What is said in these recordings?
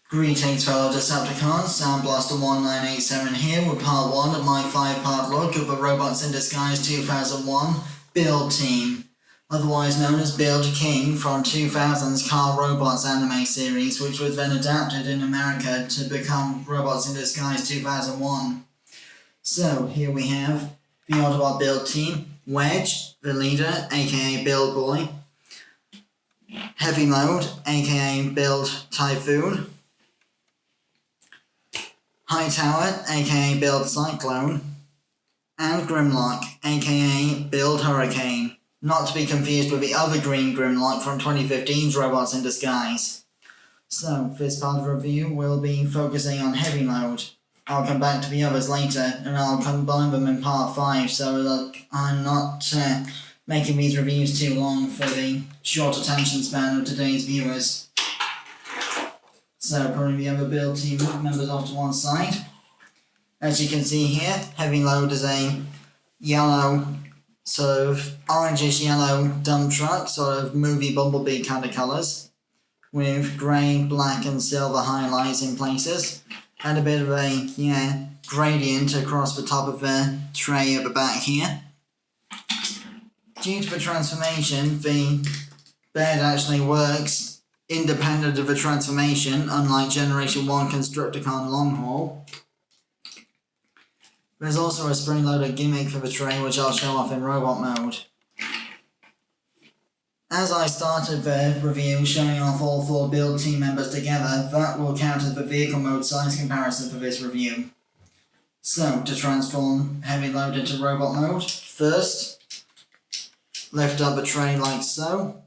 Greetings fellow Decepticons, Soundblaster1987 here with part 1 of my 5-part look of the Robots in Disguise 2001 Build Team, otherwise known as Build King from 2000's Car Robots anime series, which was then adapted in America to become Robots in Disguise 2001. So here we have the Autobot Build Team, Wedge, the leader, aka Build Boy, Heavy Load, aka Build Typhoon, Hightower, aka Build Cyclone, and Grimlock, aka Build Hurricane, not to be confused with the other green Grimlock from 2015's Robots in Disguise. So, this part of the review will be focusing on Heavy Load. I'll come back to the others later, and I'll combine them in part 5 so that I'm not making these reviews too long for the short attention span of today's viewers. So, putting the other build team members off to one side. As you can see here, Heavy Load is a yellow, sort of orangish yellow dump truck, sort of movie Bumblebee kind of colours, with grey, black and silver highlights in places, and a bit of a, gradient across the top of the tray at the back here. Due to the transformation, the bed actually works independent of the transformation, unlike Generation 1 Constructicon Long Haul. There's also a spring-loaded gimmick for the tray, which I'll show off in robot mode. As I started the review showing off all 4 build team members together, that will count as the vehicle mode size comparison for this review. So, to transform Heavy Load into robot mode, first, lift up the tray like so.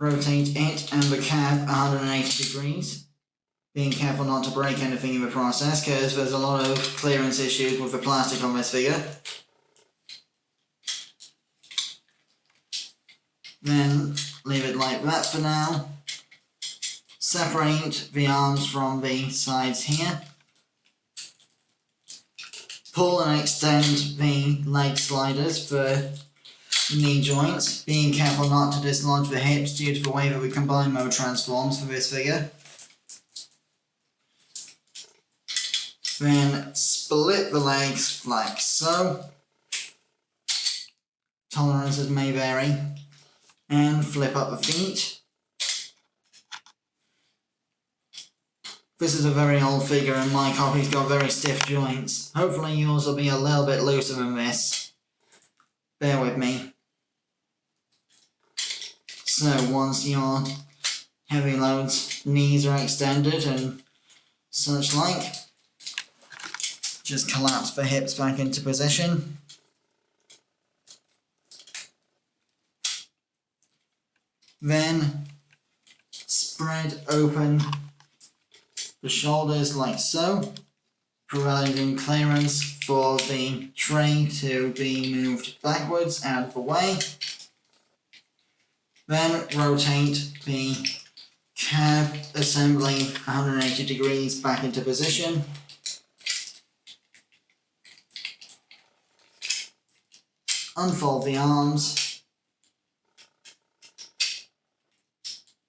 Rotate it and the cab 180 degrees, being careful not to break anything in the process because there's a lot of clearance issues with the plastic on this figure. Then leave it like that for now. Separate the arms from the sides here. Pull and extend the leg sliders for knee joints, being careful not to dislodge the hips due to the way that the combined mode transforms for this figure. Then split the legs like so. Tolerances may vary. And flip up the feet. This is a very old figure and my copy's got very stiff joints. Hopefully yours will be a little bit looser than this. Bear with me. So once your Heavy Load's knees are extended and such like, just collapse the hips back into position. Then spread open the shoulders like so, providing clearance for the tray to be moved backwards out of the way. Then rotate the cab assembly 180 degrees back into position. Unfold the arms.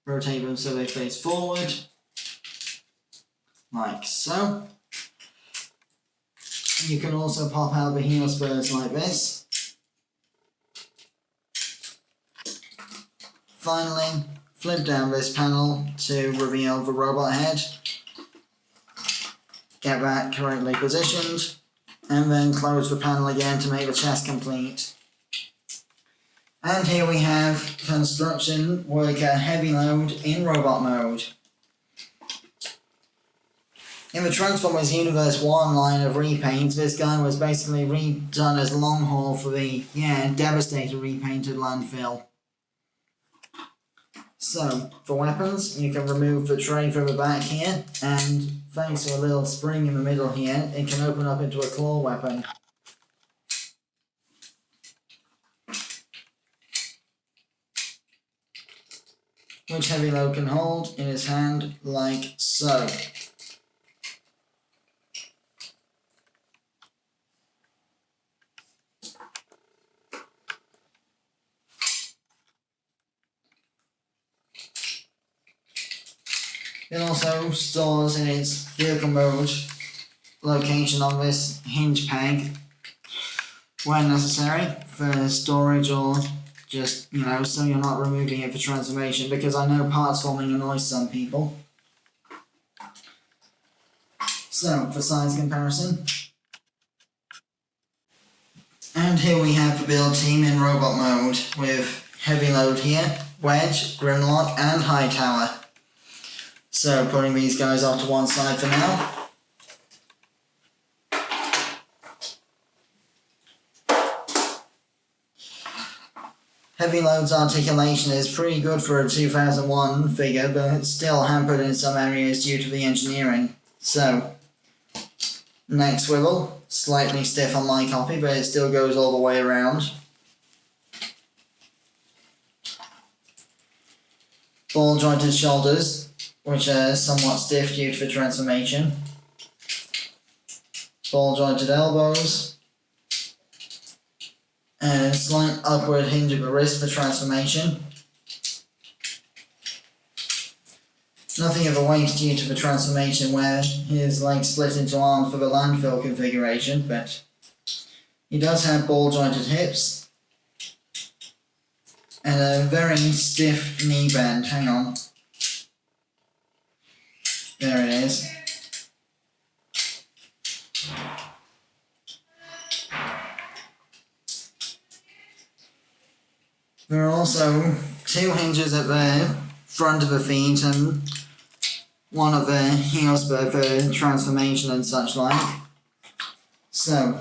Rotate them so they face forward, like so. You can also pop out the heel spurs like this. Finally, flip down this panel to reveal the robot head. Get that correctly positioned, and then close the panel again to make the chest complete. And here we have Construction Worker Heavy Load in robot mode. In the Transformers Universe 1 line of repaints, this guy was basically redone as Long Haul for the, Devastator repainted Landfill. So, for weapons, you can remove the tray from the back here, and thanks to a little spring in the middle here, it can open up into a claw weapon. Which Heavy Load can hold in his hand like so. It also stores in its vehicle mode location on this hinge peg when necessary for storage or just, so you're not removing it for transformation, because I know parts forming annoys some people. So, for size comparison. And here we have the build team in robot mode with heavy load here, Wedge, Grimlock and Hightower. So putting these guys off to one side for now. Heavy load's articulation is pretty good for a 2001 figure, but it's still hampered in some areas due to the engineering. So, neck swivel, slightly stiff on my copy, but it still goes all the way around. Ball jointed shoulders, which are somewhat stiff due to the transformation. Ball jointed elbows. And a slight upward hinge of the wrist for transformation. Nothing of the waist due to the transformation where his legs split into arms for the Landfill configuration, but he does have ball jointed hips. And a very stiff knee bend. Hang on. There it is. There are also two hinges at the front of the feet and one of the heels for transformation and such like. So,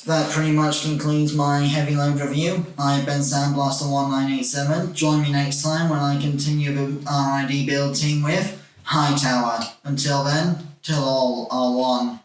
that pretty much concludes my heavy load review. I've been Sandblaster1987. Join me next time when I continue the RID build team with Hightower. Until then, till all are one.